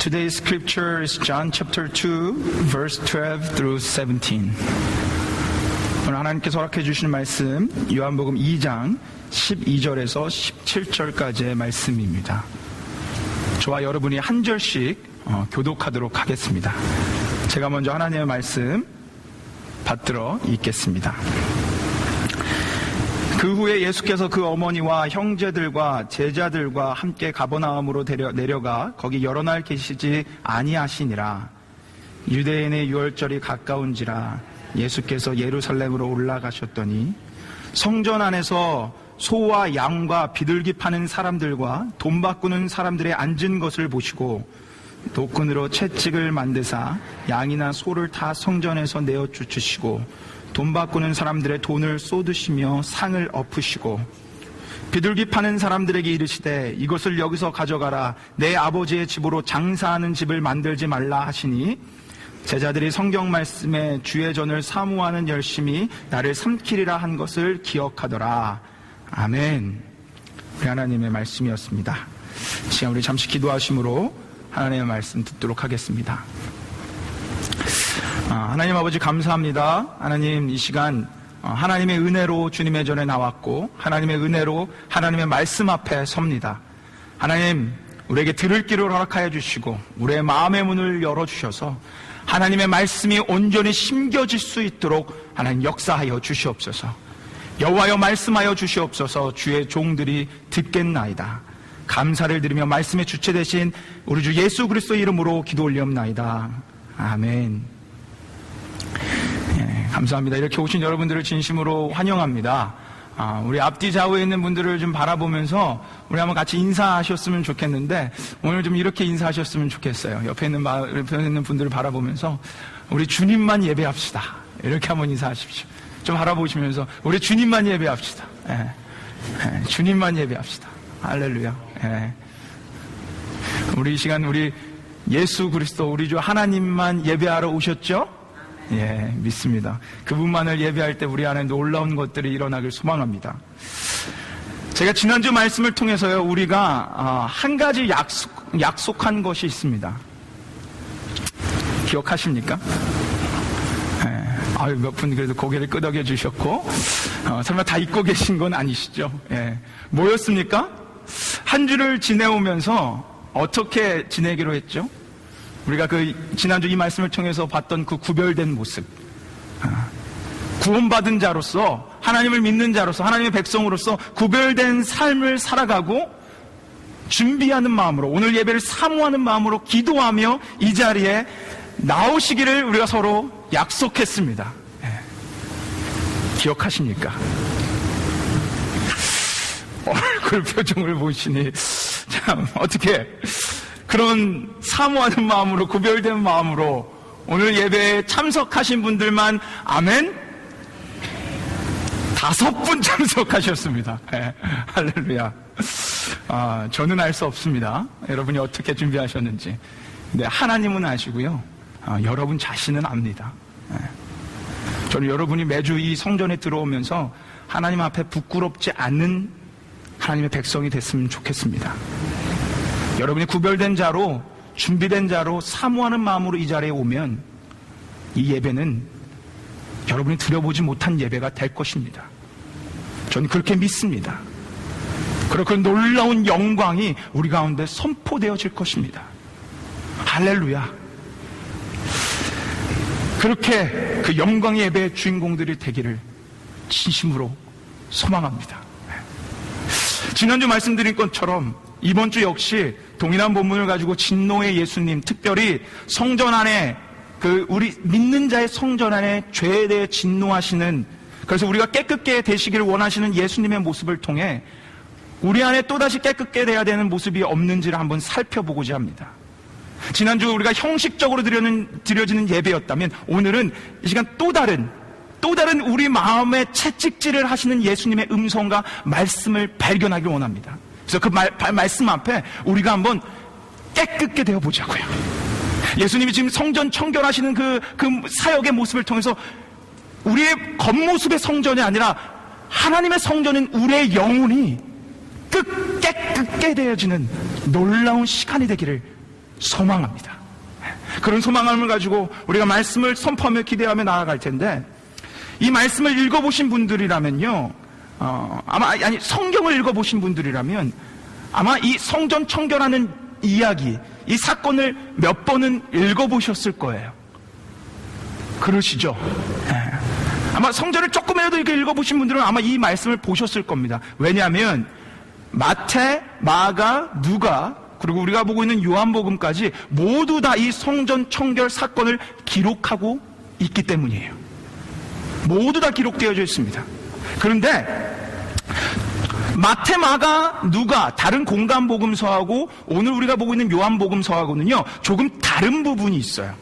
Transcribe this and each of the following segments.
Today's scripture is John chapter 2, verse 12 through 17. 오늘 하나님께서 허락해 주시는 말씀 요한복음 2장 12절에서 17절까지의 말씀입니다. 저와 여러분이 한 절씩 교독하도록 하겠습니다. 제가 먼저 하나님의 말씀 받들어 읽겠습니다. 그 후에 예수께서 그 어머니와 형제들과 제자들과 함께 가버나움으로 내려가 거기 여러 날 계시지 아니하시니라. 유대인의 유월절이 가까운지라 예수께서 예루살렘으로 올라가셨더니 성전 안에서 소와 양과 비둘기 파는 사람들과 돈 바꾸는 사람들의 앉은 것을 보시고 도끈으로 채찍을 만드사 양이나 소를 다 성전에서 내어 쫓으시고 돈 바꾸는 사람들의 돈을 쏟으시며 상을 엎으시고 비둘기 파는 사람들에게 이르시되 이것을 여기서 가져가라. 내 아버지의 집으로 장사하는 집을 만들지 말라 하시니 제자들이 성경 말씀에 주의 전을 사모하는 열심히 나를 삼키리라 한 것을 기억하더라. 아멘. 우리 하나님의 말씀이었습니다. 지금 우리 잠시 기도하심으로 하나님의 말씀 듣도록 하겠습니다. 하나님 아버지 감사합니다. 하나님 이 시간 하나님의 은혜로 주님의 전에 나왔고 하나님의 은혜로 하나님의 말씀 앞에 섭니다. 하나님 우리에게 들을 길을 허락하여 주시고 우리의 마음의 문을 열어주셔서 하나님의 말씀이 온전히 심겨질 수 있도록 하나님 역사하여 주시옵소서. 여호와여 말씀하여 주시옵소서. 주의 종들이 듣겠나이다. 감사를 드리며 말씀의 주체 되신 우리 주 예수 그리스도의 이름으로 기도 올리옵나이다. 아멘. 감사합니다. 이렇게 오신 여러분들을 진심으로 환영합니다. 우리 앞뒤 좌우에 있는 분들을 좀 바라보면서 우리 한번 같이 인사하셨으면 좋겠는데 오늘 좀 이렇게 인사하셨으면 좋겠어요. 옆에 있는 분들을 바라보면서 우리 주님만 예배합시다. 이렇게 한번 인사하십시오. 좀 바라보시면서 우리 주님만 예배합시다. 주님만 예배합시다. 할렐루야. 우리 이 시간 우리 예수 그리스도 우리 주 하나님만 예배하러 오셨죠? 예, 믿습니다. 그분만을 예배할 때 우리 안에 놀라운 것들이 일어나길 소망합니다. 제가 지난주 말씀을 통해서요, 우리가 한 가지 약속한 것이 있습니다. 기억하십니까? 예, 몇 분 그래도 고개를 끄덕여 주셨고, 설마 다 잊고 계신 건 아니시죠? 예, 뭐였습니까? 한 주를 지내오면서 어떻게 지내기로 했죠? 우리가 지난주 이 말씀을 통해서 봤던 그 구별된 모습, 구원받은 자로서 하나님을 믿는 자로서 하나님의 백성으로서 구별된 삶을 살아가고 준비하는 마음으로 오늘 예배를 사모하는 마음으로 기도하며 이 자리에 나오시기를 우리가 서로 약속했습니다. 기억하십니까? 얼굴 표정을 보시니 참 어떻게 그런 사모하는 마음으로 구별된 마음으로 오늘 예배에 참석하신 분들만 아멘 5분 참석하셨습니다. 할렐루야. 저는 알 수 없습니다. 여러분이 어떻게 준비하셨는지. 근데 하나님은 아시고요. 여러분 자신은 압니다. 저는 여러분이 매주 이 성전에 들어오면서 하나님 앞에 부끄럽지 않는 하나님의 백성이 됐으면 좋겠습니다. 여러분이 구별된 자로 준비된 자로 사모하는 마음으로 이 자리에 오면 이 예배는 여러분이 드려보지 못한 예배가 될 것입니다. 저는 그렇게 믿습니다. 그리고 그 놀라운 영광이 우리 가운데 선포되어질 것입니다. 할렐루야. 그렇게 그 영광의 예배의 주인공들이 되기를 진심으로 소망합니다. 지난주 말씀드린 것처럼 이번 주 역시 동일한 본문을 가지고 진노의 예수님, 특별히 성전 안에 우리 믿는 자의 성전 안에 죄에 대해 진노하시는, 그래서 우리가 깨끗게 되시기를 원하시는 예수님의 모습을 통해 우리 안에 또다시 깨끗게 돼야 되는 모습이 없는지를 한번 살펴보고자 합니다. 지난주 우리가 형식적으로 드려지는 예배였다면 오늘은 이 시간 또 다른 우리 마음에 채찍질을 하시는 예수님의 음성과 말씀을 발견하길 원합니다. 그래서 그 말씀 앞에 우리가 한번 깨끗게 되어 보자고요. 예수님이 지금 성전 청결하시는 그 사역의 모습을 통해서 우리의 겉모습의 성전이 아니라 하나님의 성전인 우리의 영혼이 깨끗게 되어지는 놀라운 시간이 되기를 소망합니다. 그런 소망함을 가지고 우리가 말씀을 선포하며 기대하며 나아갈 텐데, 이 말씀을 읽어보신 분들이라면요, 성경을 읽어보신 분들이라면 아마 이 성전 청결하는 이야기, 이 사건을 몇 번은 읽어보셨을 거예요. 그러시죠? 아마 성전을 조금이라도 이렇게 읽어보신 분들은 아마 이 말씀을 보셨을 겁니다. 왜냐하면 마태, 마가, 누가, 그리고 우리가 보고 있는 요한복음까지 모두 다 이 성전 청결 사건을 기록하고 있기 때문이에요. 모두 다 기록되어져 있습니다. 그런데 마태, 마가, 누가 다른 공간 복음서하고 오늘 우리가 보고 있는 요한복음서하고는요 조금 다른 부분이 있어요.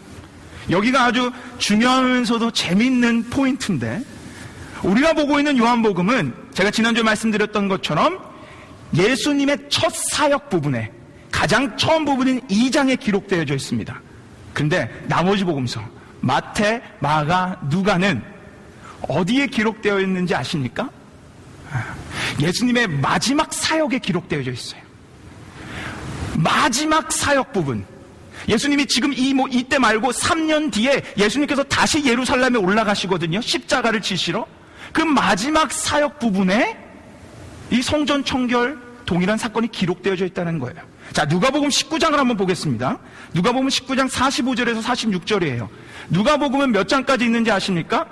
여기가 아주 중요하면서도 재밌는 포인트인데, 우리가 보고 있는 요한복음은 제가 지난주에 말씀드렸던 것처럼 예수님의 첫 사역 부분에 가장 처음 부분인 2장에 기록되어져 있습니다. 그런데 나머지 복음서 마태, 마가, 누가는 어디에 기록되어 있는지 아십니까? 예수님의 마지막 사역에 기록되어져 있어요. 마지막 사역 부분. 예수님이 지금 이때 말고 3년 뒤에 예수님께서 다시 예루살렘에 올라가시거든요. 십자가를 지시러. 그 마지막 사역 부분에 이 성전 청결 동일한 사건이 기록되어져 있다는 거예요. 자, 누가복음 19장을 한번 보겠습니다. 누가복음 19장 45절에서 46절이에요. 누가복음은 몇 장까지 있는지 아십니까?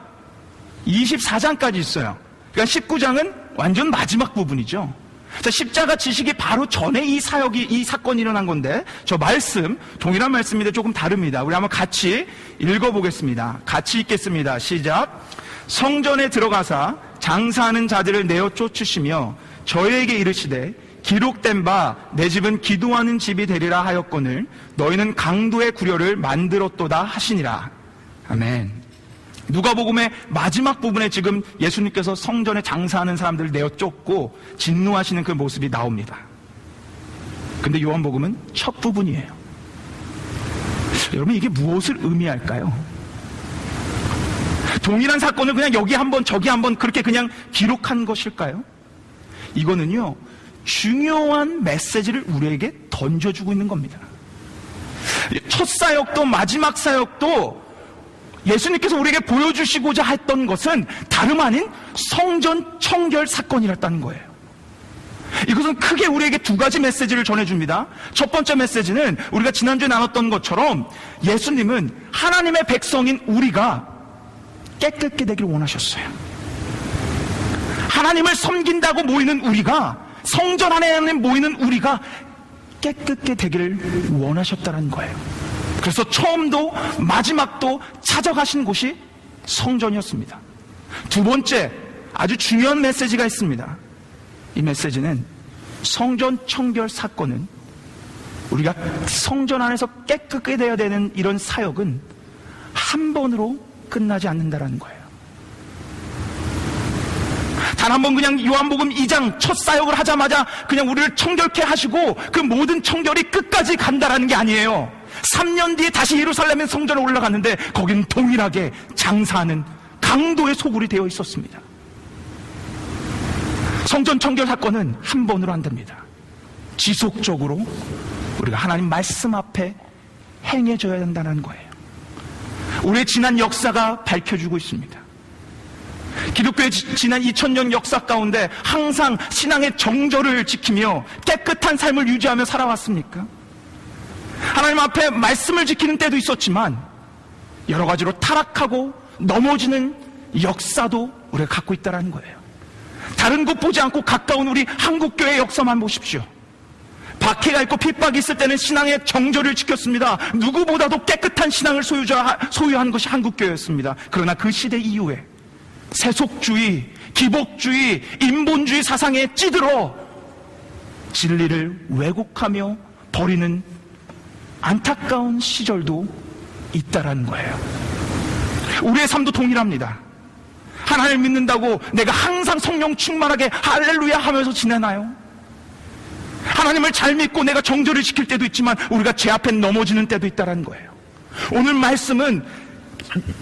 24장까지 있어요. 그러니까 19장은 완전 마지막 부분이죠. 자, 십자가 지시기 바로 전에 이 사건이 일어난 건데, 저 말씀, 동일한 말씀인데 조금 다릅니다. 우리 한번 같이 읽어보겠습니다. 같이 읽겠습니다. 시작. 성전에 들어가사 장사하는 자들을 내어 쫓으시며 저희에게 이르시되 기록된 바 내 집은 기도하는 집이 되리라 하였거늘 너희는 강도의 구려를 만들었도다 하시니라. 아멘. 누가복음의 마지막 부분에 지금 예수님께서 성전에 장사하는 사람들을 내어 쫓고 진노하시는 그 모습이 나옵니다. 근데 요한복음은 첫 부분이에요. 여러분, 이게 무엇을 의미할까요? 동일한 사건을 그냥 여기 한번 저기 한번 그렇게 그냥 기록한 것일까요? 이거는요 중요한 메시지를 우리에게 던져주고 있는 겁니다. 첫 사역도 마지막 사역도 예수님께서 우리에게 보여주시고자 했던 것은 다름 아닌 성전 청결 사건이었다는 거예요. 이것은 크게 우리에게 두 가지 메시지를 전해줍니다. 첫 번째 메시지는 우리가 지난주에 나눴던 것처럼 예수님은 하나님의 백성인 우리가 깨끗게 되기를 원하셨어요. 하나님을 섬긴다고 모이는 우리가, 성전 안에 모이는 우리가 깨끗게 되기를 원하셨다는 거예요. 그래서 처음도 마지막도 찾아가신 곳이 성전이었습니다. 두 번째 아주 중요한 메시지가 있습니다. 이 메시지는 성전 청결 사건은, 우리가 성전 안에서 깨끗게 되어야 되는 이런 사역은 한 번으로 끝나지 않는다는 거예요. 단 한 번 그냥 요한복음 2장 첫 사역을 하자마자 그냥 우리를 청결케 하시고 그 모든 청결이 끝까지 간다라는 게 아니에요. 3년 뒤에 다시 예루살렘에 성전에 올라갔는데 거기는 동일하게 장사하는 강도의 소굴이 되어 있었습니다. 성전 청결 사건은 한 번으로 안 됩니다. 지속적으로 우리가 하나님 말씀 앞에 행해져야 된다는 거예요. 우리의 지난 역사가 밝혀주고 있습니다. 기독교의 지난 2000년 역사 가운데 항상 신앙의 정절을 지키며 깨끗한 삶을 유지하며 살아왔습니까? 하나님 앞에 말씀을 지키는 때도 있었지만 여러 가지로 타락하고 넘어지는 역사도 우리가 갖고 있다는 거예요. 다른 곳 보지 않고 가까운 우리 한국교회 역사만 보십시오. 박해가 있고 핍박이 있을 때는 신앙의 정절을 지켰습니다. 누구보다도 깨끗한 신앙을 소유한 것이 한국교회였습니다. 그러나 그 시대 이후에 세속주의, 기복주의, 인본주의 사상에 찌들어 진리를 왜곡하며 버리는 안타까운 시절도 있다라는 거예요. 우리의 삶도 동일합니다. 하나님을 믿는다고 내가 항상 성령 충만하게 할렐루야 하면서 지내나요? 하나님을 잘 믿고 내가 정절을 지킬 때도 있지만 우리가 죄 앞에 넘어지는 때도 있다라는 거예요. 오늘 말씀은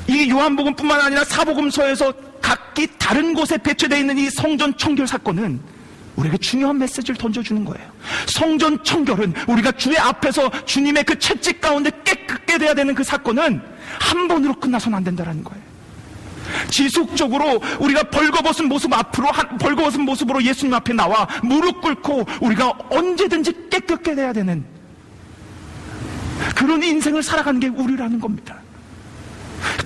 이 요한복음뿐만 아니라 사복음서에서 각기 다른 곳에 배치되어 있는 이 성전 청결 사건은 우리에게 중요한 메시지를 던져주는 거예요. 성전 청결은 우리가 주의 앞에서 주님의 그 채찍 가운데 깨끗게 돼야 되는 그 사건은 한 번으로 끝나서는 안 된다는 거예요. 지속적으로 우리가 벌거벗은 모습으로 예수님 앞에 나와 무릎 꿇고 우리가 언제든지 깨끗게 돼야 되는 그런 인생을 살아가는 게 우리라는 겁니다.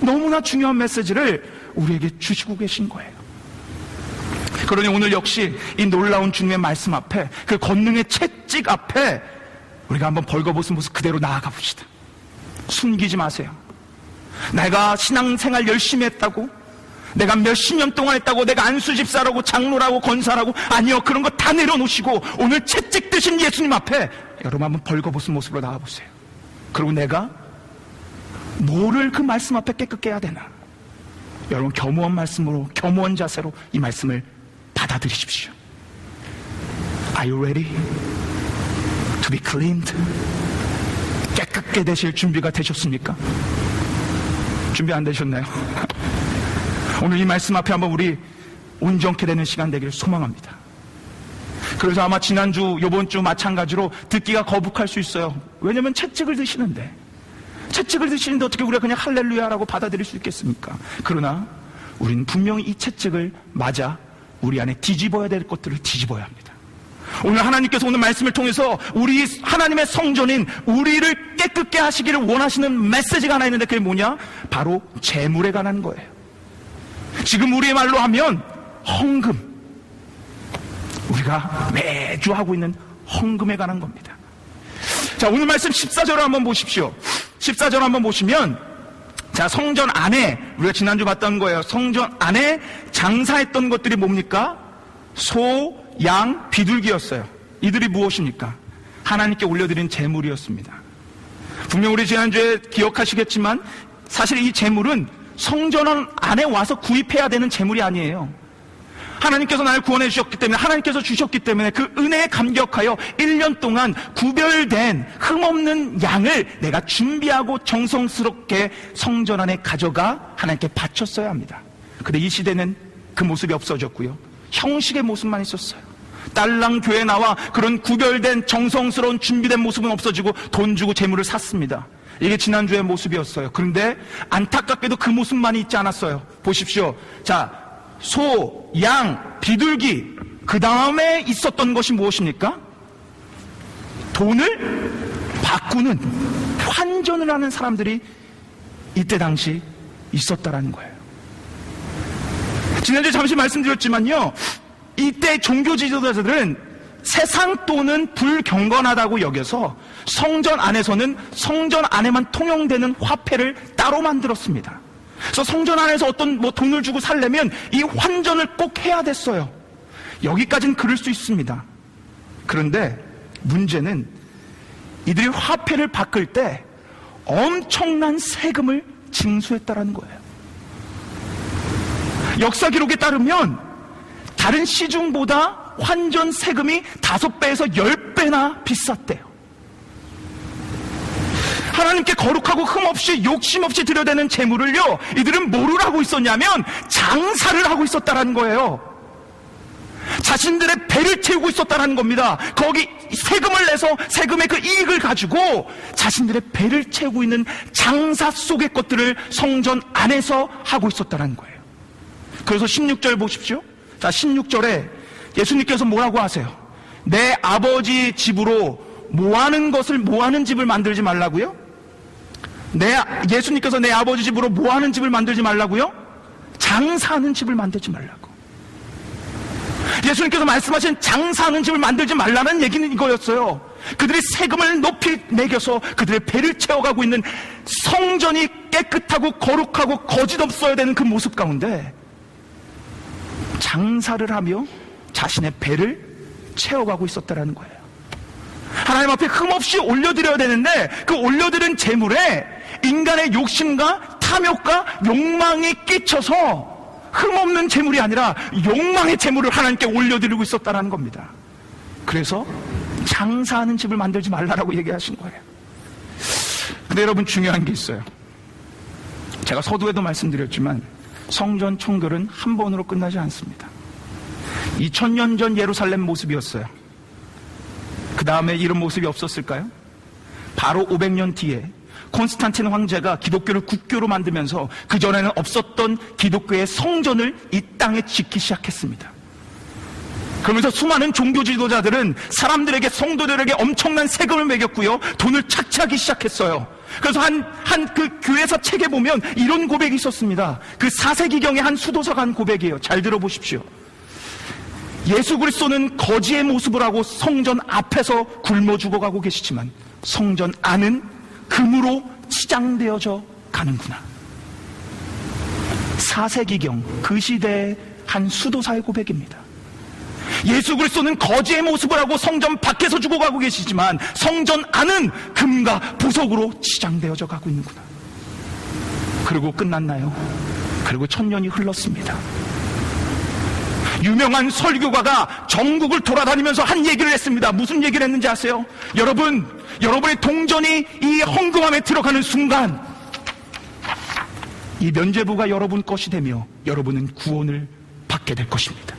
너무나 중요한 메시지를 우리에게 주시고 계신 거예요. 그러니 오늘 역시 이 놀라운 주님의 말씀 앞에, 그 권능의 채찍 앞에 우리가 한번 벌거벗은 모습 그대로 나아가 봅시다. 숨기지 마세요. 내가 신앙생활 열심히 했다고, 내가 몇십 년 동안 했다고, 내가 안수집사라고 장로라고 권사라고, 아니요, 그런 거 다 내려놓으시고 오늘 채찍 드신 예수님 앞에 여러분 한번 벌거벗은 모습으로 나와보세요. 그리고 내가 뭐를 그 말씀 앞에 깨끗게 해야 되나, 여러분 겸허한 말씀으로, 겸허한 자세로 이 말씀을 받아들이십시오. Are you ready to be cleaned? 깨끗게 되실 준비가 되셨습니까? 준비 안 되셨나요? 오늘 이 말씀 앞에 한번 우리 온전케 되는 시간 되기를 소망합니다. 그래서 아마 지난주, 요번주 마찬가지로 듣기가 거북할 수 있어요. 왜냐면 채찍을 드시는데 어떻게 우리가 그냥 할렐루야라고 받아들일 수 있겠습니까? 그러나 우리는 분명히 이 채찍을 맞아 우리 안에 뒤집어야 될 것들을 뒤집어야 합니다. 오늘 하나님께서 오늘 말씀을 통해서 우리 하나님의 성전인 우리를 깨끗게 하시기를 원하시는 메시지가 하나 있는데, 그게 뭐냐? 바로 재물에 관한 거예요. 지금 우리의 말로 하면 헌금, 우리가 매주 하고 있는 헌금에 관한 겁니다. 자, 오늘 말씀 14절을 한번 보십시오. 14절 한번 보시면, 자, 성전 안에, 우리가 지난주 봤던 거예요. 성전 안에 장사했던 것들이 뭡니까? 소, 양, 비둘기였어요. 이들이 무엇입니까? 하나님께 올려드린 제물이었습니다. 분명 우리 지난주에 기억하시겠지만 사실 이 제물은 성전 안에 와서 구입해야 되는 제물이 아니에요. 하나님께서 나를 구원해 주셨기 때문에, 하나님께서 주셨기 때문에 그 은혜에 감격하여 1년 동안 구별된 흠없는 양을 내가 준비하고 정성스럽게 성전 안에 가져가 하나님께 바쳤어야 합니다. 근데 이 시대는 그 모습이 없어졌고요, 형식의 모습만 있었어요. 딸랑 교회 나와 그런 구별된 정성스러운 준비된 모습은 없어지고 돈 주고 제물을 샀습니다. 이게 지난주의 모습이었어요. 그런데 안타깝게도 그 모습만이 있지 않았어요. 보십시오. 자, 소, 양, 비둘기, 그 다음에 있었던 것이 무엇입니까? 돈을 바꾸는, 환전을 하는 사람들이 이때 당시 있었다라는 거예요. 지난주에 잠시 말씀드렸지만요, 이때 종교 지도자들은 세상 돈은 불경건하다고 여겨서 성전 안에서는 성전 안에만 통용되는 화폐를 따로 만들었습니다. 그래서 성전 안에서 어떤 돈을 주고 살려면 이 환전을 꼭 해야 됐어요. 여기까지는 그럴 수 있습니다. 그런데 문제는 이들이 화폐를 바꿀 때 엄청난 세금을 징수했다라는 거예요. 역사 기록에 따르면 다른 시중보다 환전 세금이 5배에서 10배나 비쌌대요. 하나님께 거룩하고 흠없이 욕심 없이 드려야되는 재물을요, 이들은 뭐를 하고 있었냐면 장사를 하고 있었다라는 거예요. 자신들의 배를 채우고 있었다는 겁니다. 거기 세금을 내서 세금의 그 이익을 가지고 자신들의 배를 채우고 있는 장사 속의 것들을 성전 안에서 하고 있었다는 거예요. 그래서 16절 보십시오. 자, 16절에 예수님께서 뭐라고 하세요? 내 아버지 집으로 모아는 집을 만들지 말라고요? 예수님께서 내 아버지 집으로 모아는 집을 만들지 말라고요? 장사하는 집을 만들지 말라고. 예수님께서 말씀하신 장사하는 집을 만들지 말라는 얘기는 이거였어요. 그들이 세금을 높이 매겨서 그들의 배를 채워가고 있는 성전이 깨끗하고 거룩하고 거짓없어야 되는 그 모습 가운데 장사를 하며 자신의 배를 채워가고 있었다라는 거예요. 하나님 앞에 흠없이 올려드려야 되는데 그 올려드린 재물에 인간의 욕심과 탐욕과 욕망이 끼쳐서 흠없는 재물이 아니라 욕망의 재물을 하나님께 올려드리고 있었다는 겁니다. 그래서 장사하는 집을 만들지 말라라고 얘기하신 거예요. 근데 여러분, 중요한 게 있어요. 제가 서두에도 말씀드렸지만 성전 청결은 한 번으로 끝나지 않습니다. 2000년 전 예루살렘 모습이었어요. 그 다음에 이런 모습이 없었을까요? 바로 500년 뒤에 콘스탄틴 황제가 기독교를 국교로 만들면서 그전에는 없었던 기독교의 성전을 이 땅에 짓기 시작했습니다. 그러면서 수많은 종교 지도자들은 사람들에게, 성도들에게 엄청난 세금을 매겼고요, 돈을 착취하기 시작했어요. 그래서 그 교회사 책에 보면 이런 고백이 있었습니다. 그 4세기경의 한 수도사가 한 고백이에요. 잘 들어보십시오. 예수 그리스도는 거지의 모습을 하고 성전 앞에서 굶어 죽어가고 계시지만 성전 안은 금으로 치장되어져 가는구나. 4세기경 그 시대의 한 수도사의 고백입니다. 예수 그리스도는 거지의 모습을 하고 성전 밖에서 죽어가고 계시지만 성전 안은 금과 보석으로 치장되어져 가고 있는구나. 그리고 끝났나요? 그리고 1000년이 흘렀습니다. 유명한 설교가가 전국을 돌아다니면서 한 얘기를 했습니다. 무슨 얘기를 했는지 아세요? 여러분의 동전이 이 헌금함에 들어가는 순간 이 면죄부가 여러분 것이 되며 여러분은 구원을 받게 될 것입니다.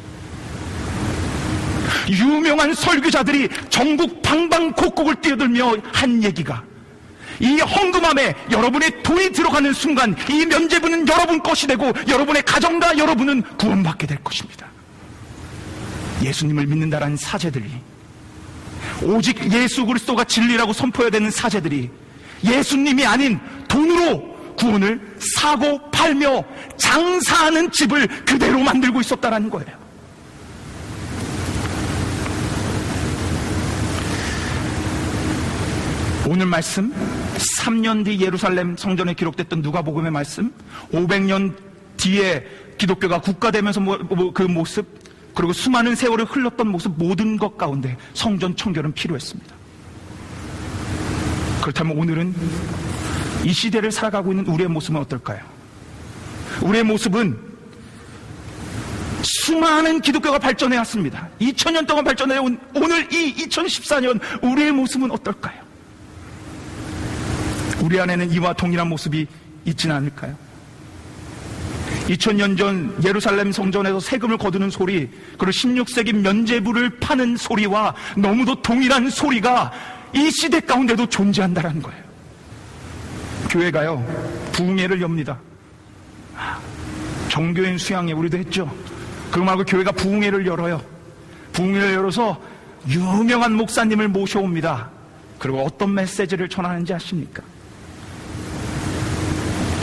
유명한 설교자들이 전국 방방곡곡을 뛰어들며 한 얘기가, 이 헌금함에 여러분의 돈이 들어가는 순간 이 면죄부는 여러분 것이 되고 여러분의 가정과 여러분은 구원받게 될 것입니다. 예수님을 믿는다라는 사제들이, 오직 예수 그리스도가 진리라고 선포해야 되는 사제들이 예수님이 아닌 돈으로 구원을 사고 팔며 장사하는 집을 그대로 만들고 있었다는 거예요. 오늘 말씀, 3년 뒤 예루살렘 성전에 기록됐던 누가복음의 말씀, 500년 뒤에 기독교가 국가되면서 그 모습, 그리고 수많은 세월을 흘렀던 모습, 모든 것 가운데 성전 청결은 필요했습니다. 그렇다면 오늘은 이 시대를 살아가고 있는 우리의 모습은 어떨까요? 우리의 모습은 수많은 기독교가 발전해 왔습니다. 2000년 동안 발전해 온 오늘 이 2014년 우리의 모습은 어떨까요? 우리 안에는 이와 동일한 모습이 있지는 않을까요? 2000년 전 예루살렘 성전에서 세금을 거두는 소리, 그리고 16세기 면죄부를 파는 소리와 너무도 동일한 소리가 이 시대 가운데도 존재한다는 거예요. 교회가요, 부흥회를 엽니다. 정교인 수양회 우리도 했죠. 그거 말고 교회가 부흥회를 열어요. 부흥회를 열어서 유명한 목사님을 모셔옵니다. 그리고 어떤 메시지를 전하는지 아십니까?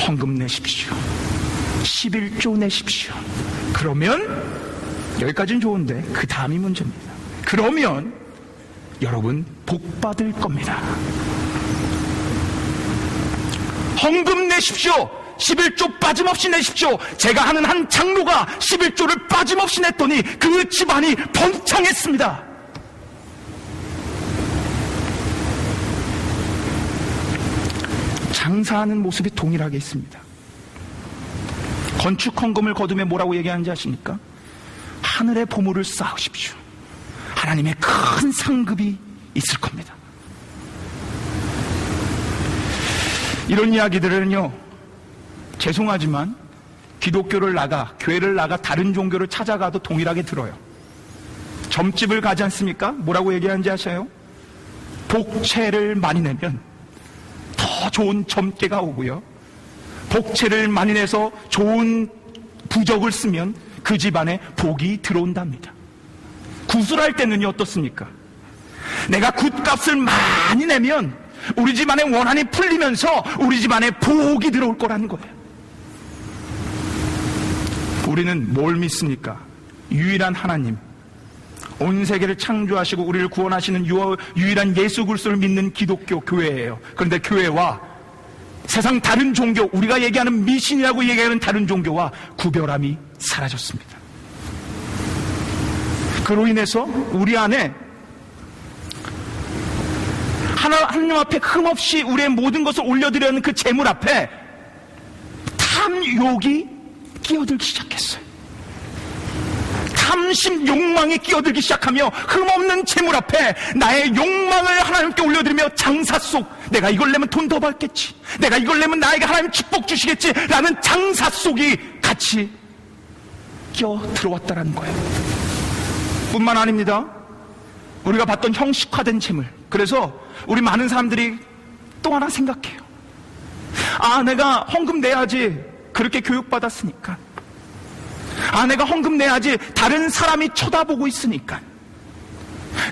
헌금 내십시오. 11조 내십시오. 그러면, 여기까지는 좋은데 그 다음이 문제입니다. 그러면 여러분 복 받을 겁니다. 헌금 내십시오. 11조 빠짐없이 내십시오. 제가 아는 한 장로가 11조를 빠짐없이 냈더니 그 집안이 번창했습니다. 장사하는 모습이 동일하게 있습니다. 건축 헌금을 거두며 뭐라고 얘기하는지 아십니까? 하늘의 보물을 쌓으십시오. 하나님의 큰 상급이 있을 겁니다. 이런 이야기들은요, 죄송하지만 기독교를 나가, 교회를 나가 다른 종교를 찾아가도 동일하게 들어요. 점집을 가지 않습니까? 뭐라고 얘기하는지 아세요? 복채를 많이 내면 더 좋은 점괘가 오고요, 복채를 많이 내서 좋은 부적을 쓰면 그 집안에 복이 들어온답니다. 구슬할 때는요, 어떻습니까? 내가 굿값을 많이 내면 우리 집안에 원한이 풀리면서 우리 집안에 복이 들어올 거라는 거예요. 우리는 뭘 믿습니까? 유일한 하나님, 온 세계를 창조하시고 우리를 구원하시는 유일한 예수 그리스도를 믿는 기독교 교회예요. 그런데 교회와 세상 다른 종교, 우리가 얘기하는 미신이라고 얘기하는 다른 종교와 구별함이 사라졌습니다. 그로 인해서 우리 안에 하나님 앞에 흠없이 우리의 모든 것을 올려드리는 그 재물 앞에 탐욕이 끼어들기 시작했어요. 탐심, 욕망이 끼어들기 시작하며 흠없는 재물 앞에 나의 욕망을 하나님께 올려드리며 장사 속, 내가 이걸 내면 돈 더 받겠지, 내가 이걸 내면 나에게 하나님 축복 주시겠지 라는 장사 속이 같이 끼어 들어왔다는 거예요. 뿐만 아닙니다. 우리가 봤던 형식화된 재물. 그래서 우리 많은 사람들이 또 하나 생각해요. 내가 헌금 내야지. 그렇게 교육받았으니까. 내가 헌금 내야지. 다른 사람이 쳐다보고 있으니까.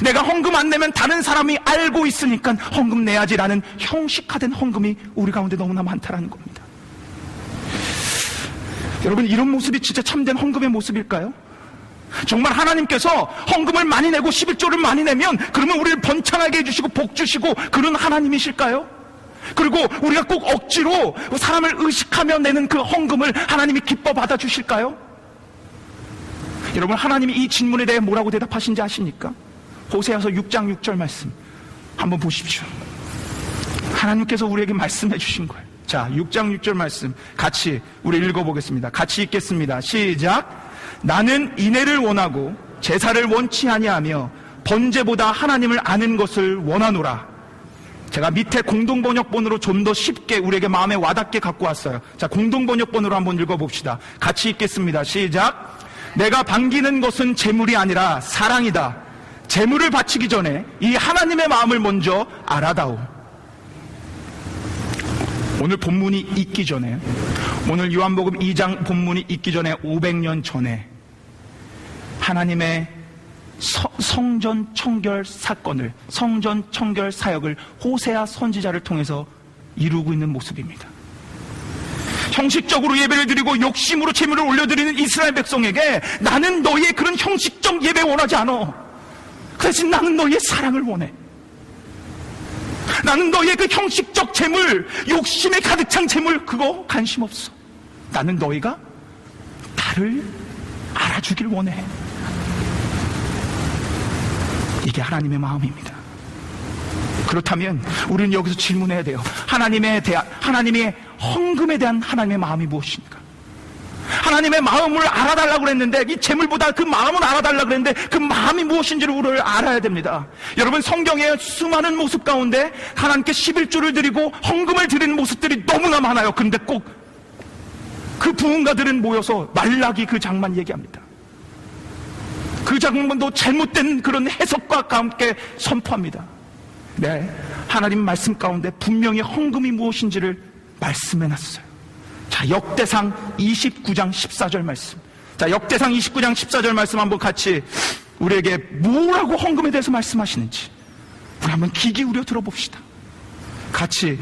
내가 헌금 안 내면 다른 사람이 알고 있으니까 헌금 내야지라는 형식화된 헌금이 우리 가운데 너무나 많다라는 겁니다. 여러분, 이런 모습이 진짜 참된 헌금의 모습일까요? 정말 하나님께서 헌금을 많이 내고 11조를 많이 내면 그러면 우리를 번창하게 해주시고 복 주시고 그런 하나님이실까요? 그리고 우리가 꼭 억지로 사람을 의식하며 내는 그 헌금을 하나님이 기뻐 받아주실까요? 여러분, 하나님이 이 질문에 대해 뭐라고 대답하신지 아십니까? 호세아서 6장 6절 말씀 한번 보십시오. 하나님께서 우리에게 말씀해 주신 거예요. 자, 6장 6절 말씀 같이 우리 읽어보겠습니다. 같이 읽겠습니다. 시작. 나는 인애를 원하고 제사를 원치 아니하며 번제보다 하나님을 아는 것을 원하노라. 제가 밑에 공동번역본으로 좀 더 쉽게 우리에게 마음에 와닿게 갖고 왔어요. 자, 공동번역본으로 한번 읽어봅시다. 같이 읽겠습니다. 시작. 내가 반기는 것은 재물이 아니라 사랑이다. 재물을 바치기 전에 이 하나님의 마음을 먼저 알아다오. 오늘 본문이 있기 전에, 오늘 요한복음 2장 본문이 있기 전에 500년 전에 하나님의 성전 청결 사건을, 성전 청결 사역을 호세아 선지자를 통해서 이루고 있는 모습입니다. 형식적으로 예배를 드리고 욕심으로 재물을 올려드리는 이스라엘 백성에게 나는 너희의 그런 형식적 예배 원하지 않아. 그 대신 나는 너희의 사랑을 원해. 나는 너희의 그 형식적 재물, 욕심에 가득 찬 재물, 그거 관심 없어. 나는 너희가 나를 알아주길 원해. 이게 하나님의 마음입니다. 그렇다면 우리는 여기서 질문해야 돼요. 하나님의 헌금에 대한 하나님의 마음이 무엇입니까? 하나님의 마음을 알아달라고 그랬는데, 이 재물보다 그 마음을 알아달라고 그랬는데 그 마음이 무엇인지를 우리를 알아야 됩니다. 여러분, 성경의 수많은 모습 가운데 하나님께 11조를 드리고 헌금을 드리는 모습들이 너무나 많아요. 그런데 꼭 그 부흥가들은 모여서 말라기 그 장만 얘기합니다. 그 장면도 잘못된 그런 해석과 함께 선포합니다. 네, 하나님 말씀 가운데 분명히 헌금이 무엇인지를 말씀해놨어요. 자, 역대상 29장 14절 말씀. 자, 역대상 29장 14절 말씀 한번 같이 우리에게 뭐라고 헌금에 대해서 말씀하시는지 우리 한번 귀 기울여 들어봅시다. 같이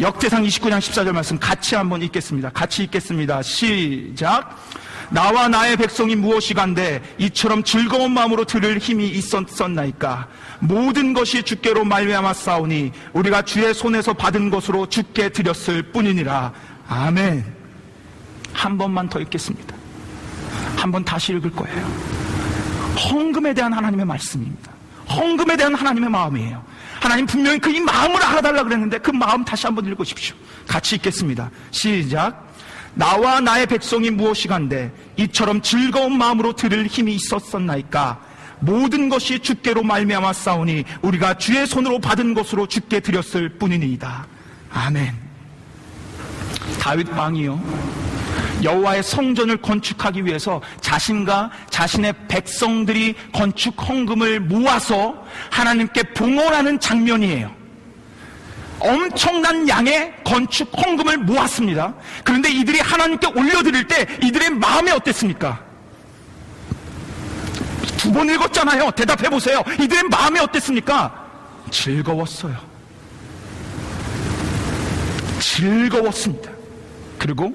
역대상 29장 14절 말씀 같이 한번 읽겠습니다. 같이 읽겠습니다. 시작. 나와 나의 백성이 무엇이간데 이처럼 즐거운 마음으로 들을 힘이 있었나이까. 모든 것이 주께로 말미암아 싸우니 우리가 주의 손에서 받은 것으로 주께 드렸을 뿐이니라. 아멘. 한 번만 더 읽겠습니다. 한 번 다시 읽을 거예요. 헌금에 대한 하나님의 말씀입니다. 헌금에 대한 하나님의 마음이에요. 하나님 분명히 그 이 마음을 알아달라 그랬는데 그 마음 다시 한번 읽으십시오. 같이 읽겠습니다. 시작. 나와 나의 백성이 무엇이간데 이처럼 즐거운 마음으로 들을 힘이 있었나이까. 모든 것이 주께로 말미암아 싸우니 우리가 주의 손으로 받은 것으로 주께 드렸을 뿐이니이다. 아멘. 다윗 왕이요, 여호와의 성전을 건축하기 위해서 자신과 자신의 백성들이 건축 헌금을 모아서 하나님께 봉헌하는 장면이에요. 엄청난 양의 건축 헌금을 모았습니다. 그런데 이들이 하나님께 올려드릴 때 이들의 마음이 어땠습니까? 두 번 읽었잖아요. 대답해 보세요. 이들의 마음이 어땠습니까? 즐거웠어요. 즐거웠습니다. 그리고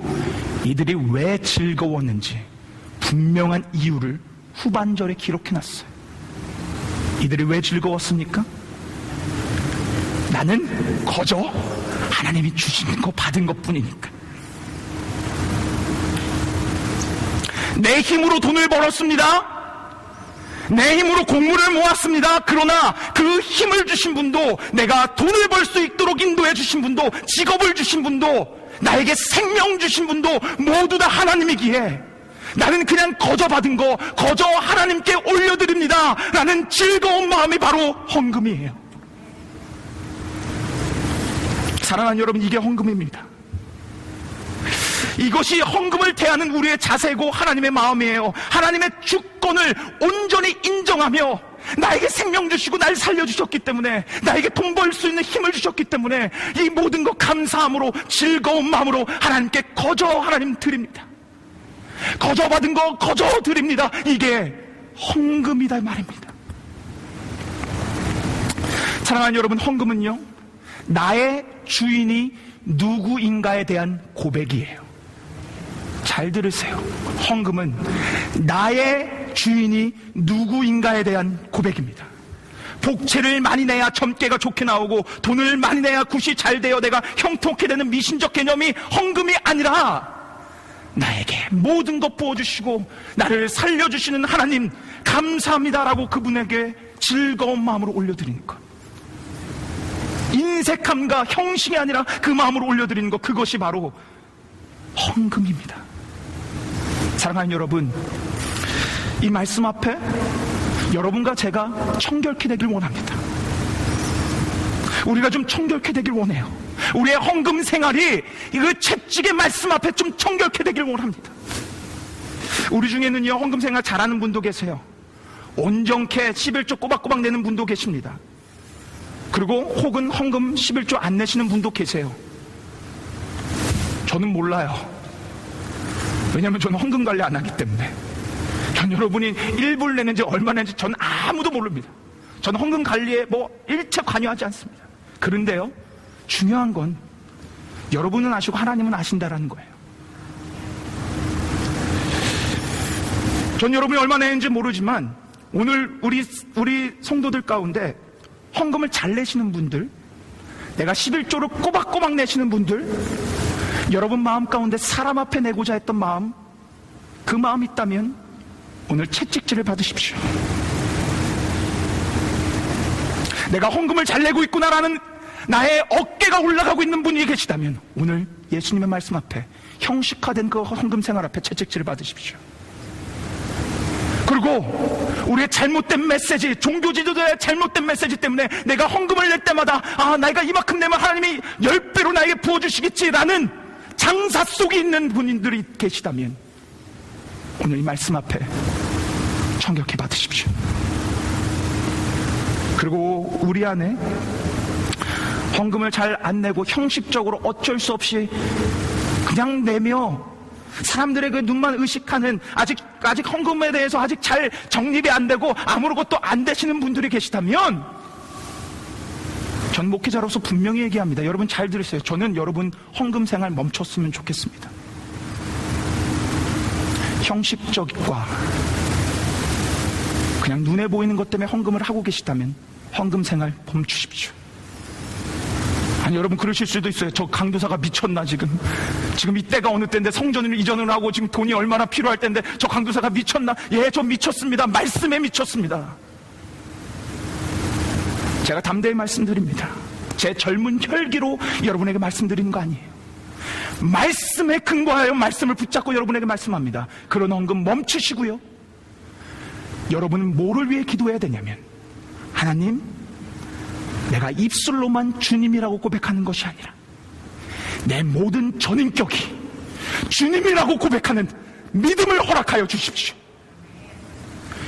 이들이 왜 즐거웠는지 분명한 이유를 후반절에 기록해놨어요. 이들이 왜 즐거웠습니까? 나는 거저 하나님이 주시는 거 받은 것 뿐이니까. 내 힘으로 돈을 벌었습니다. 내 힘으로 공물을 모았습니다. 그러나 그 힘을 주신 분도, 내가 돈을 벌 수 있도록 인도해 주신 분도, 직업을 주신 분도, 나에게 생명 주신 분도 모두 다 하나님이기에 나는 그냥 거저 받은 거 거저 하나님께 올려드립니다 라는 즐거운 마음이 바로 헌금이에요. 사랑하는 여러분, 이게 헌금입니다. 이것이 헌금을 대하는 우리의 자세고 하나님의 마음이에요. 하나님의 주권 주권을 온전히 인정하며 나에게 생명 주시고 날 살려주셨기 때문에, 나에게 돈 벌 수 있는 힘을 주셨기 때문에 이 모든 것 감사함으로 즐거운 마음으로 하나님께 거저 하나님 드립니다. 거저 받은 거 거저 드립니다. 이게 헌금이다 말입니다. 사랑하는 여러분, 헌금은요, 나의 주인이 누구인가에 대한 고백이에요. 잘 들으세요. 헌금은 나의 주인이 누구인가에 대한 고백입니다. 복채를 많이 내야 점괘가 좋게 나오고 돈을 많이 내야 굿이 잘 되어 내가 형통케 되는 미신적 개념이 헌금이 아니라, 나에게 모든 것 부어주시고 나를 살려주시는 하나님 감사합니다라고 그분에게 즐거운 마음으로 올려드리는 것, 인색함과 형식이 아니라 그 마음으로 올려드리는 것, 그것이 바로 헌금입니다. 사랑하는 여러분, 이 말씀 앞에 여러분과 제가 청결케 되길 원합니다. 우리가 좀 청결케 되길 원해요. 우리의 헌금 생활이 그 채찍의 말씀 앞에 좀 청결케 되길 원합니다. 우리 중에는요, 헌금 생활 잘하는 분도 계세요. 온전케 11조 꼬박꼬박 내는 분도 계십니다. 그리고 혹은 헌금 11조 안 내시는 분도 계세요. 저는 몰라요. 왜냐하면 저는 헌금 관리 안 하기 때문에. 전 여러분이 1불 내는지 얼마 내는지 전 아무도 모릅니다. 저는 헌금 관리에 일체 관여하지 않습니다. 그런데요, 중요한 건 여러분은 아시고 하나님은 아신다라는 거예요. 전 여러분이 얼마 내는지 모르지만 오늘 우리 성도들 가운데 헌금을 잘 내시는 분들, 내가 11조를 꼬박꼬박 내시는 분들, 여러분 마음 가운데 사람 앞에 내고자 했던 마음, 그 마음이 있다면 오늘 채찍질을 받으십시오. 내가 헌금을 잘 내고 있구나라는 나의 어깨가 올라가고 있는 분이 계시다면 오늘 예수님의 말씀 앞에, 형식화된 그 헌금 생활 앞에 채찍질을 받으십시오. 그리고 우리의 잘못된 메시지, 종교 지도자의 잘못된 메시지 때문에 내가 헌금을 낼 때마다 내가 이만큼 내면 하나님이 10배로 나에게 부어주시겠지라는 장사 속에 있는 분들이 계시다면 오늘 이 말씀 앞에 청결케 받으십시오. 그리고 우리 안에 헌금을 잘 안 내고 형식적으로 어쩔 수 없이 그냥 내며 사람들의 그 눈만 의식하는, 아직 헌금에 대해서 아직 잘 정립이 안 되고 아무것도 안 되시는 분들이 계시다면, 전 목회자로서 분명히 얘기합니다. 여러분 잘 들으세요. 저는 여러분 헌금 생활 멈췄으면 좋겠습니다. 형식적과 그냥 눈에 보이는 것 때문에 헌금을 하고 계시다면 헌금 생활 멈추십시오. 아니, 여러분 그러실 수도 있어요. 저 강도사가 미쳤나 지금 이때가 어느 때인데 성전을 이전을 하고 지금 돈이 얼마나 필요할 때인데 저 강도사가 미쳤나? 예, 저 미쳤습니다. 말씀에 미쳤습니다. 제가 담대히 말씀드립니다. 제 젊은 혈기로 여러분에게 말씀드리는 거 아니에요. 말씀에 근거하여 말씀을 붙잡고 여러분에게 말씀합니다. 그런 헌금 멈추시고요, 여러분은 뭐를 위해 기도해야 되냐면, 하나님, 내가 입술로만 주님이라고 고백하는 것이 아니라 내 모든 전인격이 주님이라고 고백하는 믿음을 허락하여 주십시오.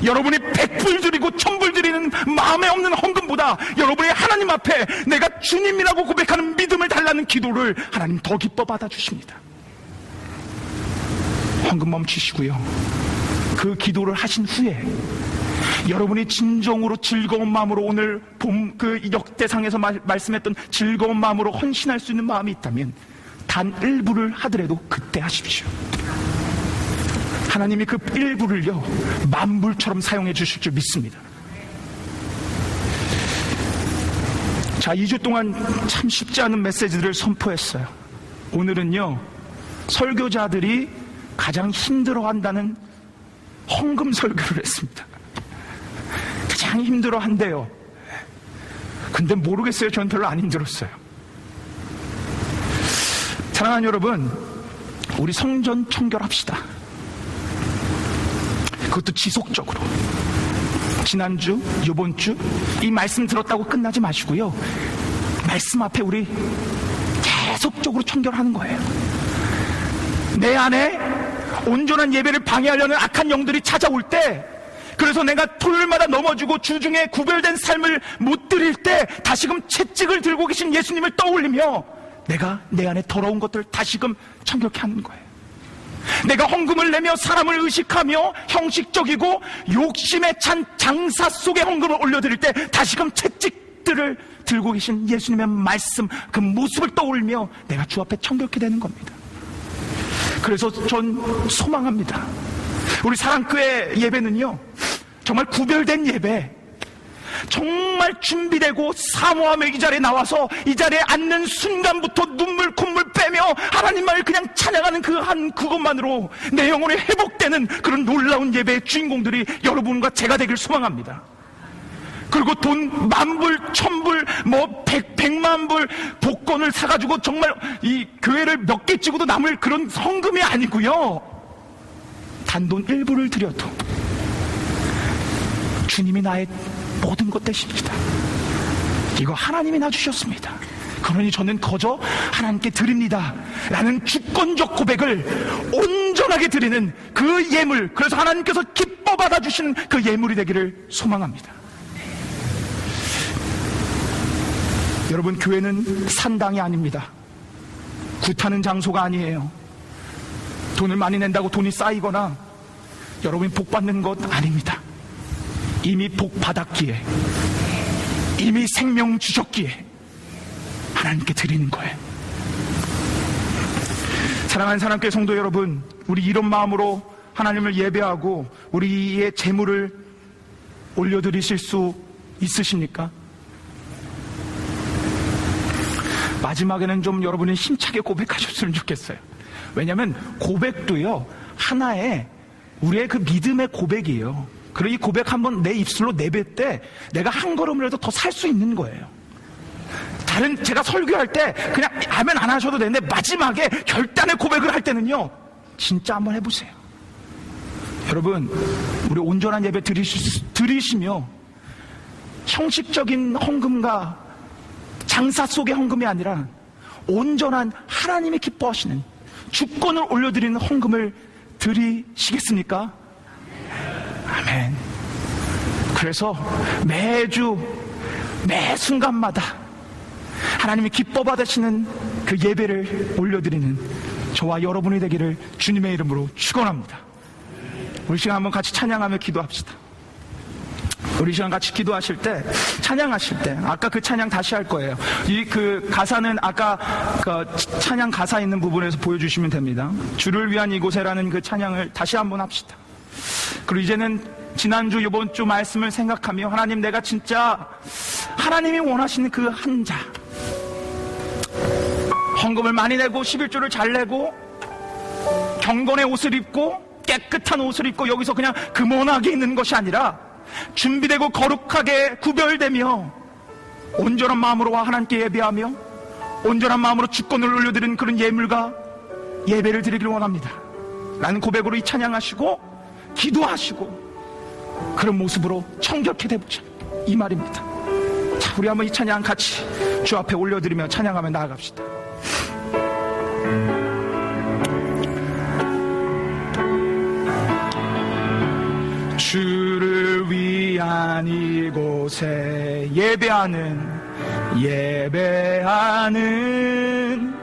여러분이 100불 드리고 1000불 드리는 마음에 없는 헌금보다 여러분이 하나님 앞에 내가 주님이라고 고백하는 믿음을 달라는 기도를 하나님 더 기뻐 받아주십니다. 헌금 멈추시고요, 그 기도를 하신 후에 여러분이 진정으로 즐거운 마음으로 오늘 그 역대상에서 말씀했던 즐거운 마음으로 헌신할 수 있는 마음이 있다면 단 1불을 하더라도 그때 하십시오. 하나님이 그 1불을요 만불처럼 사용해 주실 줄 믿습니다. 자, 2주 동안 참 쉽지 않은 메시지들을 선포했어요. 오늘은요, 설교자들이 가장 힘들어한다는 헌금 설교를 했습니다. 가장 힘들어한대요. 근데 모르겠어요. 저는 별로 안 힘들었어요. 사랑하는 여러분, 우리 성전 청결합시다. 그것도 지속적으로. 지난주, 이번주 이 말씀 들었다고 끝나지 마시고요, 말씀 앞에 우리 계속적으로 청결하는 거예요. 내 안에 온전한 예배를 방해하려는 악한 영들이 찾아올 때 그래서 내가 토요일마다 넘어지고 주중에 구별된 삶을 못 드릴 때 다시금 채찍을 들고 계신 예수님을 떠올리며 내가 내 안에 더러운 것들을 다시금 청결케 하는 거예요. 내가 헌금을 내며 사람을 의식하며 형식적이고 욕심에 찬 장사 속에 헌금을 올려드릴 때 다시금 채찍들을 들고 계신 예수님의 말씀, 그 모습을 떠올리며 내가 주 앞에 청결케 되는 겁니다. 그래서 전 소망합니다. 우리 사랑교회 예배는요, 정말 구별된 예배, 정말 준비되고 사모하며 이 자리에 나와서 이 자리에 앉는 순간부터 눈물 콧물 빼며 하나님만을 그냥 찬양하는 그것만으로 내 영혼이 회복되는 그런 놀라운 예배의 주인공들이 여러분과 제가 되길 소망합니다. 그리고 돈 만불, 천불, 백만 불 복권을 사가지고 정말 이 교회를 몇 개 찍어도 남을 그런 헌금이 아니고요, 단돈 일부를 드려도 주님이 나의 모든 것 되십니다. 이거 하나님이 놔주셨습니다. 그러니 저는 거저 하나님께 드립니다 라는 주권적 고백을 온전하게 드리는 그 예물, 그래서 하나님께서 기뻐 받아주시는 그 예물이 되기를 소망합니다. 여러분, 교회는 산당이 아닙니다. 굿하는 장소가 아니에요. 돈을 많이 낸다고 돈이 쌓이거나 여러분이 복 받는 것 아닙니다. 이미 복 받았기에, 이미 생명 주셨기에 하나님께 드리는 거예요. 사랑하는 사랑교회 성도 여러분, 우리 이런 마음으로 하나님을 예배하고 우리의 재물을 올려드리실 수 있으십니까? 마지막에는 좀 여러분이 힘차게 고백하셨으면 좋겠어요. 왜냐하면 고백도요, 하나의 우리의 그 믿음의 고백이에요. 그리고 이 고백 한번 내 입술로 내뱉을 때 내가 한 걸음이라도 더 살 수 있는 거예요. 제가 설교할 때 그냥 아멘 안 하셔도 되는데 마지막에 결단의 고백을 할 때는요, 진짜 한번 해보세요. 여러분, 우리 온전한 예배 드리시며 형식적인 헌금과 장사 속의 헌금이 아니라 온전한 하나님이 기뻐하시는 주권을 올려드리는 헌금을 드리시겠습니까? 아멘. 그래서 매주 매 순간마다 하나님이 기뻐 받으시는 그 예배를 올려드리는 저와 여러분이 되기를 주님의 이름으로 축원합니다. 우리 시간 한번 같이 찬양하며 기도합시다. 우리 시간 같이 기도하실 때, 찬양하실 때, 아까 그 찬양 다시 할 거예요. 그 가사는 아까 그 찬양 가사 있는 부분에서 보여주시면 됩니다. 주를 위한 이곳에라는 그 찬양을 다시 한번 합시다. 그리고 이제는 지난주 이번 주 말씀을 생각하며 하나님, 내가 진짜 하나님이 원하시는 그 한 자, 헌금을 많이 내고 11조를 잘 내고 경건의 옷을 입고 깨끗한 옷을 입고 여기서 그냥 금원하게 있는 것이 아니라 준비되고 거룩하게 구별되며 온전한 마음으로 하나님께 예배하며 온전한 마음으로 주권을 올려드리는 그런 예물과 예배를 드리기를 원합니다 라는 고백으로 이 찬양하시고 기도하시고 그런 모습으로 청결케 되보자, 이 말입니다. 자, 우리 한번 이 찬양 같이 주 앞에 올려드리며 찬양하며 나아갑시다. 주를 위한 이곳에 예배하는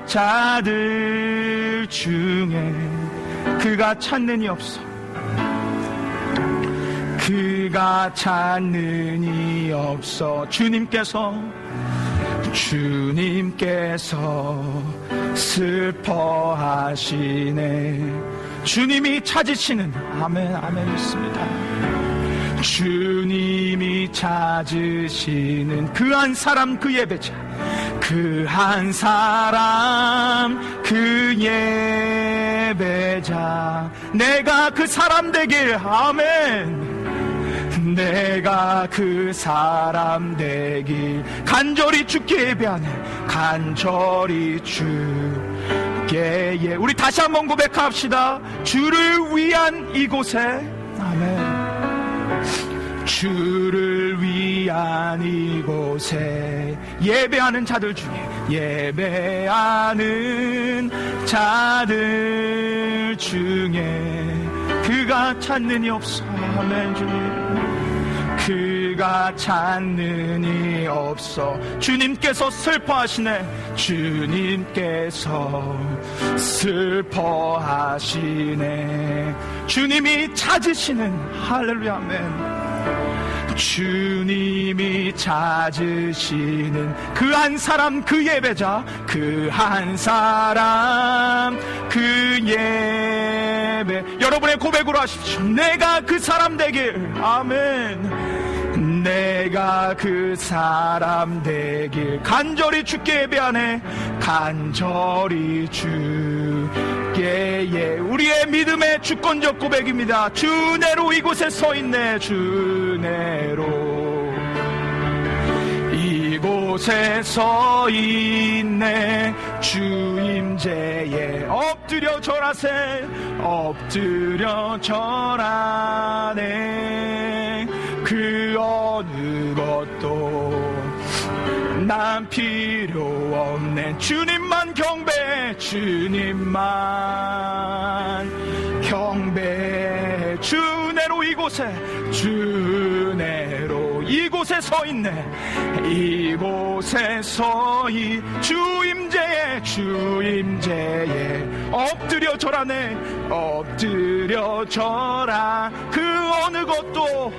자들 중에 그가 찾는 이 없어, 그가 찾는 이 없어. 주님께서 슬퍼하시네. 주님이 찾으시는, 아멘, 아멘 믿습니다. 주님이 찾으시는 그 한 사람, 그 예배자, 그 한 사람, 그 예배자, 내가 그 사람 되길, 아멘. 내가 그 사람 되길, 간절히 주께 예배하네, 간절히 주께 예. 우리 다시 한번 고백합시다. 주를 위한 이곳에, 아멘. 주를 위한 이곳에 예배하는 자들 중에, 예배하는 자들 중에 그가 찾는 이 없어. 아멘. 주님, 그가 찾는 이 없어. 주님께서 슬퍼하시네. 주님께서 슬퍼하시네. 주님이 찾으시는, 할렐루야, 아멘. 주님이 찾으시는 그 한 사람, 그 예배자, 그 한 사람, 그 예배. 여러분의 고백으로 하십시오. 내가 그 사람 되길. 아멘. 내가 그 사람 되길. 간절히 주께 예배하네. 간절히 주께 예. 우리의 믿음의 주권적 고백입니다. 주내로 이곳에 서 있네. 주내로 이곳에 서 있네. 주 임재에 엎드려 절하세. 엎드려 절하네. 그 어느 것도 난 필요 없네. 주님만 경배. 주님만 경배. 주내로 이곳에, 주내로 이곳에 서 있네. 이곳에 서 이 주 임재에, 주 임재에 엎드려 절하네. 엎드려 절하. 그 어느 것도,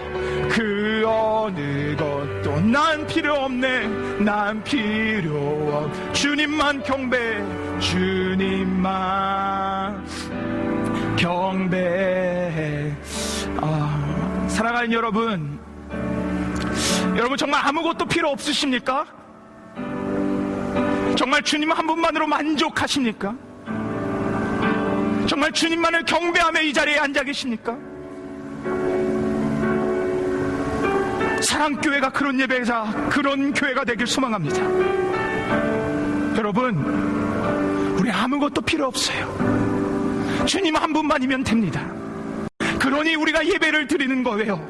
그 어느 것도 난 필요 없네. 난 필요 없. 주님만 경배. 주님만 경배. 사랑하는 여러분, 여러분 정말 아무것도 필요 없으십니까? 정말 주님 한 분만으로 만족하십니까? 정말 주님만을 경배하며 이 자리에 앉아 계십니까? 사랑교회가 그런 예배자, 그런 교회가 되길 소망합니다. 여러분, 우리 아무것도 필요 없어요. 주님 한 분만이면 됩니다. 그러니 우리가 예배를 드리는 거예요.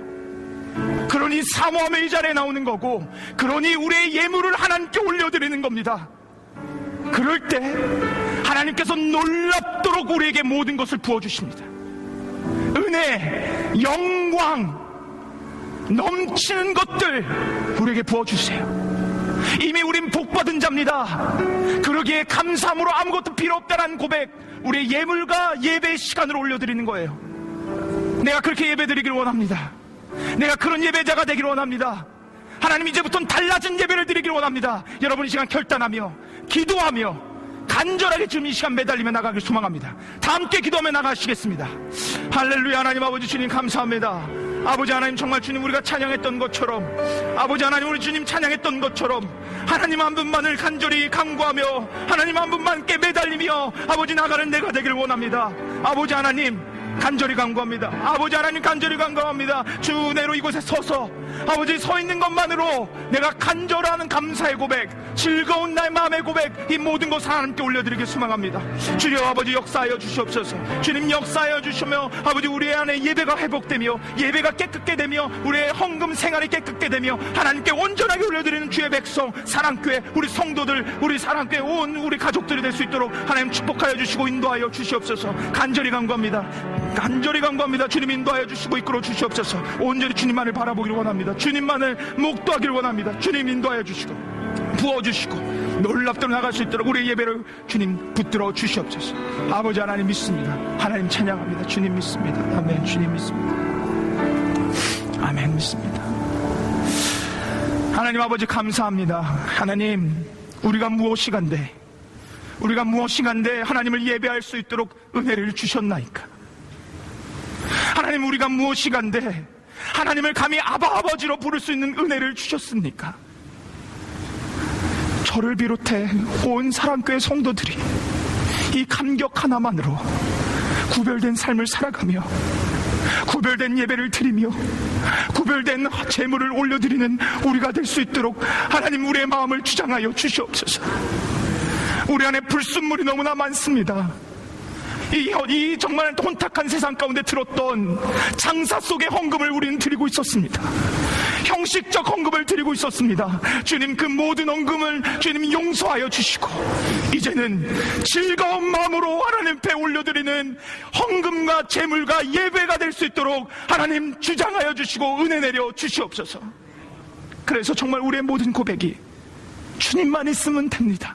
그러니 사모하며 이 자리에 나오는 거고, 그러니 우리의 예물을 하나님께 올려드리는 겁니다. 그럴 때 하나님께서 놀랍도록 우리에게 모든 것을 부어주십니다. 은혜, 영광, 넘치는 것들 우리에게 부어주세요. 이미 우린 복받은 자입니다. 그러기에 감사함으로 아무것도 필요 없다는 고백, 우리의 예물과 예배의 시간을 올려드리는 거예요. 내가 그렇게 예배드리길 원합니다. 내가 그런 예배자가 되길 원합니다. 하나님, 이제부터는 달라진 예배를 드리길 원합니다. 여러분 이 시간 결단하며 기도하며 간절하게 지금 이 시간 매달리며 나가길 소망합니다. 다 함께 기도하며 나가시겠습니다. 할렐루야. 하나님 아버지 주님 감사합니다. 아버지 하나님, 정말 주님 우리가 찬양했던 것처럼, 아버지 하나님 우리 주님 찬양했던 것처럼 하나님 한 분만을 간절히 간구하며 하나님 한 분만께 매달리며 아버지 나가는 내가 되길 원합니다. 아버지 하나님 간절히 간구합니다. 아버지 하나님 간절히 간구합니다. 주내로 이곳에 서서 아버지 서 있는 것만으로 내가 간절하는 감사의 고백, 즐거운 나의 마음의 고백, 이 모든 것을 하나님께 올려드리길 소망합니다. 주여 아버지 역사하여 주시옵소서. 주님 역사하여 주시며 아버지 우리 안에 예배가 회복되며 예배가 깨끗게 되며 우리의 헌금 생활이 깨끗게 되며 하나님께 온전하게 올려드리는 주의 백성, 사랑교회, 우리 성도들, 우리 사랑교회 온 우리 가족들이 될 수 있도록 하나님 축복하여 주시고 인도하여 주시옵소서. 간절히 간구합니다. 간절히 간구합니다. 주님 인도하여 주시고 이끌어 주시옵소서. 온전히 주님만을 바라보기를 원합니다. 주님만을 목도하기를 원합니다. 주님 인도하여 주시고 부어주시고 놀랍도록 나갈 수 있도록 우리의 예배를 주님 붙들어 주시옵소서. 아버지 하나님 믿습니다. 하나님 찬양합니다. 주님 믿습니다. 아멘. 주님 믿습니다. 아멘. 믿습니다. 하나님 아버지 감사합니다. 하나님, 우리가 무엇이간데 하나님을 예배할 수 있도록 은혜를 주셨나이까. 하나님, 우리가 무엇이간데 하나님을 감히 아바 아버지로 부를 수 있는 은혜를 주셨습니까? 저를 비롯해 온 사랑교회 성도들이 이 감격 하나만으로 구별된 삶을 살아가며 구별된 예배를 드리며 구별된 제물을 올려드리는 우리가 될 수 있도록 하나님 우리의 마음을 주장하여 주시옵소서. 우리 안에 불순물이 너무나 많습니다. 이 정말 혼탁한 세상 가운데 들었던 장사 속의 헌금을 우리는 드리고 있었습니다. 형식적 헌금을 드리고 있었습니다. 주님, 그 모든 헌금을 주님 용서하여 주시고 이제는 즐거운 마음으로 하나님 께 올려드리는 헌금과 제물과 예배가 될 수 있도록 하나님 주장하여 주시고 은혜 내려 주시옵소서. 그래서 정말 우리의 모든 고백이 주님만 있으면 됩니다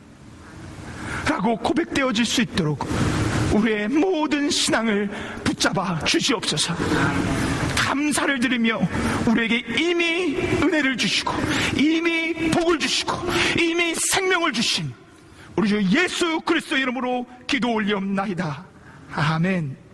라고 고백되어질 수 있도록 우리의 모든 신앙을 붙잡아 주시옵소서. 감사를 드리며 우리에게 이미 은혜를 주시고 이미 복을 주시고 이미 생명을 주신 우리 주 예수 그리스도의 이름으로 기도 올리옵나이다. 아멘.